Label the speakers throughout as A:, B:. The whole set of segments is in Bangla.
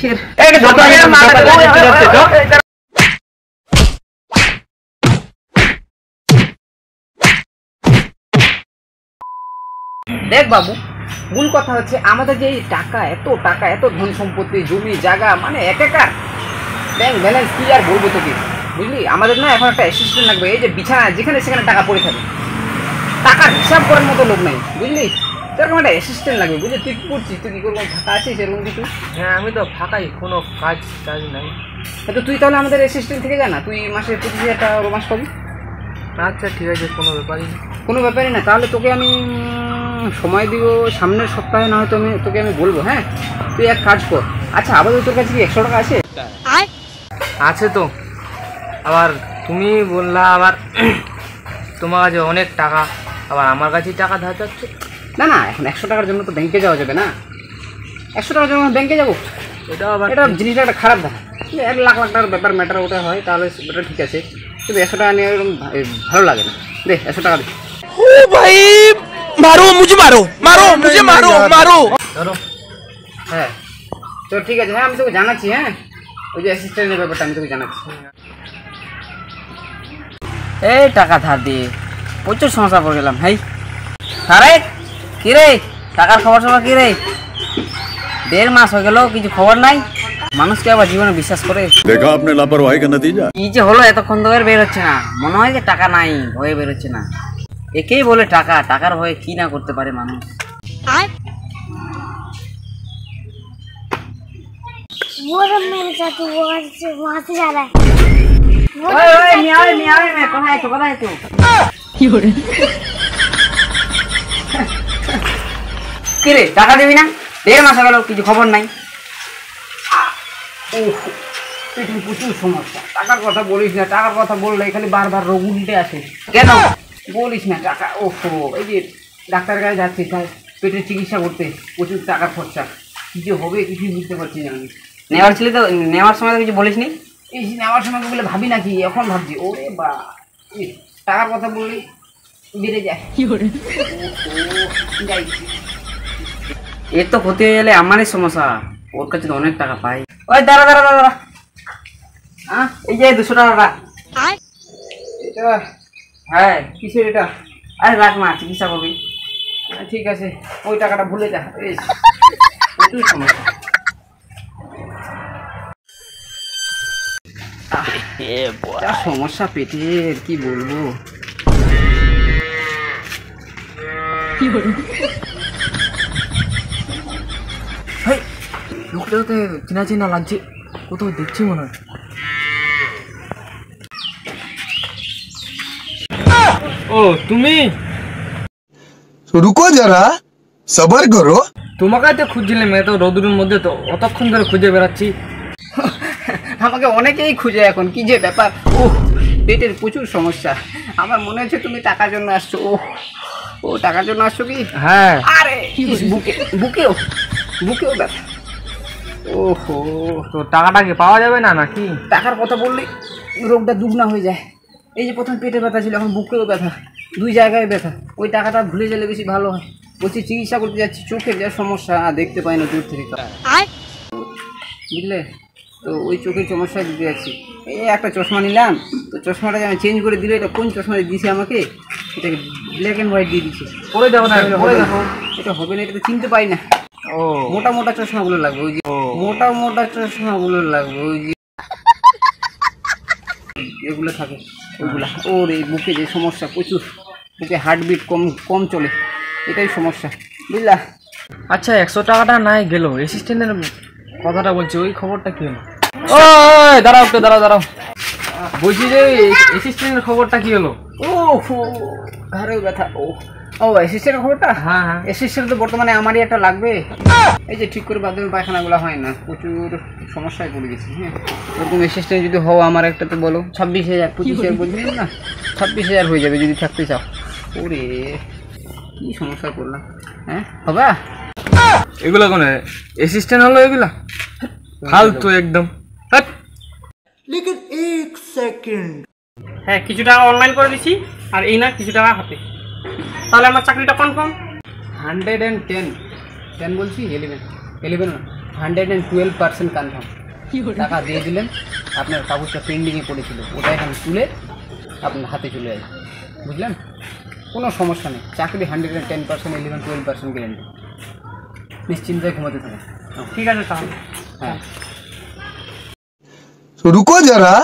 A: কিসের দেখ বাবু, মূল কথা হচ্ছে আমাদের যে টাকা এত ধন সম্পত্তি, জমি জায়গা, মানে একাকার ব্যাংক ব্যালেন্স, কি আর বলবো তোকে, বুঝলি? আমাদের না এখন একটা অ্যাসিস্ট্যান্ট লাগবে। এই যে বিছানা যেখানে সেখানে টাকা পড়ে থাকে, টাকার হিসাব করার মতো লোক নেই, বুঝলি? সেরকম একটা অ্যাসিস্ট্যান্ট লাগবে, বুঝলি? তুই কি করছিস? তুই কি করবো, ফাঁকা আছিস এরকম কিছু?
B: হ্যাঁ, আমি তো ফাঁকাই, কোনো কাজ নাই।
A: তো তুই তাহলে আমাদের অ্যাসিস্ট্যান্ট থেকে যা না, তুই মাসে 25,000 টাকা রোমাস পাবি।
B: আচ্ছা ঠিক আছে, কোনো ব্যাপারই
A: না। তাহলে তোকে আমি সময় দিব, সামনের সপ্তাহে না হয়তো তোকে আমি বলবো। হ্যাঁ, তুই এক কাজ কর। আচ্ছা, আপাতত তোর কাছে কি 100 টাকা আছে?
B: আছে তো। আবার তুমি বললা আবার তোমার কাছে অনেক টাকা, আবার আমার কাছেই টাকা ধার চাচ্ছে।
A: না, এখন 100 টাকার জন্য তো ব্যাংকে যাওয়া যাবে না। 100 টাকার জন্য ব্যাংকে যাবো, এটা জিনিসটা একটা খারাপ দেখা। 1 লাখ টাকার ব্যাপার ম্যাটার ওটা হয় তাহলে ওটা ঠিক আছে, কিন্তু 100 টাকা নিয়ে এরকম ভালো লাগে না। দে 100 টাকা দে।
C: ও ভাই, মুঝে মারো।
B: ধরো।
A: হ্যাঁ তো ঠিক আছে। হ্যাঁ, আমি তোকে জানাচ্ছি। হ্যাঁ, ওই যে অ্যাসিস্ট্যান্টের ব্যাপারটা আমি তোকে জানাচ্ছি। এই টাকা ধার দিয়ে প্রচুর সমস্যা পড়ে গেলাম। ভাই আরে কি রে, টাকার খবর কি রে? 1.5 মাস হয়ে গেল, কিছু খবর নাই। মানুষকে আবার জীবনে বিশ্বাস করে
D: দেখা আপনি লাপরওয়াহি কা নতিজা।
A: কি যে হলো, এতক্ষণ ধরে বের হচ্ছে না, মনে হয় যে টাকা নাই, ভয়ে বের হচ্ছে না। একেই বলে টাকার ভয়ে কি না করতে পারে মানুষ। কি রে, টাকা দিবি না? 1.5 মাস হয়ে গেল, কিছু খবর নাই। প্রচুর সমস্যা। টাকার কথা বলিস না, টাকার কথা বললে এখানে বারবার রোগ উল্টে আসে। কেন বলিস না? টাকা, ওহো, এই যে ডাক্তারের কাছে যাচ্ছি, তাই পেটের চিকিৎসা করতে প্রচুর টাকার খরচা। কি যে হবে কিছুই বুঝতে পারছি না আমি। নেওয়ার ছিল তো, নেওয়ার সময় তো কিছু বলিস নি? এই নেওয়ার সময় বলে ভাবি নাকি, এখন ভাবছি। ওরে বা, টাকার কথা বললেই বেড়ে যায়। এর তো ক্ষতি হয়ে গেলে আমারই সমস্যা। ওর কাছে তো অনেক টাকা পাই। ওই দাঁড়া, এই যে 200 টাকা। এটা হ্যাঁ, কিসের এটা? আরে রাখ না, চিকিৎসা করবি। ঠিক আছে, ওই টাকাটা ভুলে যা। প্রচুর সমস্যা। সমস্যা পেটের, কি বলবো। লোকটা তো চেনা লাগছে, কোথাও দেখছি মনে হয়।
B: ও তুমি?
C: রুকো যারা, সবার করো।
B: তোমাকে তো খুঁজছিলাম, এত রোদুরের মধ্যে তো অতক্ষণ ধরে খুঁজে বেড়াচ্ছি।
A: আমাকে অনেকেই খুঁজে এখন, কি যে ব্যাপার। পেটের প্রচুর সমস্যা। আমার মনে হচ্ছে তুমি টাকার জন্য আসছো। ও টাকার জন্য আসছো কি?
B: হ্যাঁ।
A: আরে বুকেও ব্যথা। ওহো,
B: তো টাকাটা কি পাওয়া যাবে না নাকি?
A: টাকার কথা বললে রোগটা দুগুনা হয়ে যায়। এই যে প্রথম পেটে ব্যথা ছিল, এখন বুকেও ব্যথা, 2 জায়গায় ব্যথা। ওই টাকাটা ভুলে গেলে বেশি ভালো হয়। বলছি চিকিৎসা করতে যাচ্ছি, চোখের যা সমস্যা, দেখতে পাই না দূর থেকে, বুঝলে? তো ওই চোখের সমস্যায় দিতে যাচ্ছি। এই একটা চশমা নিলাম, তো চশমাটা আমি চেঞ্জ করে দিলে, এটা কোন চশমা দিয়েছে আমাকে, এটাকে ব্ল্যাক অ্যান্ড হোয়াইট দিয়ে দিচ্ছে।
B: পরে দেখো না,
A: এটা হবে না, এটা তো চিনতে পাই না।
B: ও
A: মোটা চশমাগুলো লাগবে, ওই যে মোটা চশমাগুলো লাগবে, ওই যে এগুলো থাকে ওইগুলা। ওর এই বুকে যে সমস্যা প্রচুর, বুকে হার্টবিট কম চলে, এটাই সমস্যা, বুঝলা?
B: আচ্ছা, 100 টাকাটা নাই গেল, অ্যাসিস্ট্যান্টের কথাটা বলছি, ওই খবরটা কি হলো? ও দাঁড়াও, বলছি যে অ্যাসিস্ট্যান্টের খবরটা কি হলো?
A: ঘরেও ব্যথা। অ্যাসিস্ট্যান্টের খবরটা?
B: হ্যাঁ।
A: অ্যাসিস্ট্যান্ট তো বর্তমানে আমারই একটা লাগবে। এই যে ঠিক করে বাথরুম পায়খানাগুলো হয় না, প্রচুর সমস্যায় পড়ে গেছি। হ্যাঁ, ওরকম অ্যাসিস্ট্যান্ট যদি হও আমার একটা, তো বলো। 26,000 25,000 বলছিলাম না, 26,000 হয়ে যাবে যদি থাকতে চাও। ওরে কি সমস্যায় পড়লাম। হ্যাঁ, হবে
B: এগুলা কোন অ্যাসিস্ট্যান্ট হলো? এগুলা ফালতু একদম।
C: लेकिन 1 सेकंड।
E: হ্যাঁ, কিছু টাকা অনলাইন করে দিছি, আর এই না কিছু টাকা হাতে। তাহলে আমার চাকরিটা কনফার্ম।
A: 110 বলছি, 11 না, 112% কনফার্ম। টাকা দিয়ে দিলেন, আপনার কাগজটা পেন্ডিংয়ে পড়েছিল, ওটা এখানে তুলে আপনার হাতে চলে আসবে, বুঝলেন? কোনো সমস্যা নেই, চাকরি 110%, 11-12% গ্যারেন্টি। নিশ্চিন্তায় ঘুমাতে থাকেন।
E: ঠিক আছে তাহলে।
A: হ্যাঁ,
C: तो रुको जरा,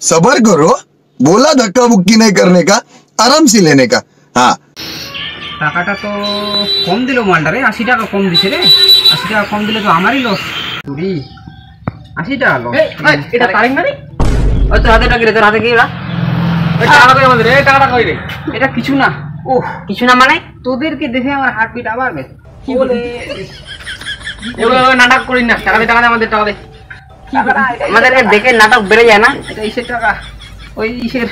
C: सबर करो। बोला धक्का मुक्की नहीं करने का, आराम से लेने का। हाँ
A: টাকাটা তো কম দিল মালটারে, 80 টাকা কম দিছে রে। 80 টাকা কম দিলে তো আমারই লস। চুরি 80 টাকা লস।
B: এটা তারিখ না রে?
A: ওই তোর হাতে টাকা রে, তোর হাতে কি ওরা?
B: এই টাকাটা কই আমাদের? এই টাকাটা কই রে?
A: এটা কিছু না। ওহ, কিছু না মানে তোদেরকে দেখে আমার হার্টবিট আবার গেছে। কি বলে
B: এগুলো নাটক করিস না, টাকা দে, টাকা দে, আমাদের টাকা দে।
A: আমাদেরকে দেখে নাটক বেড়ে যায় না? এটা ইসের টাকা, ওই ইসের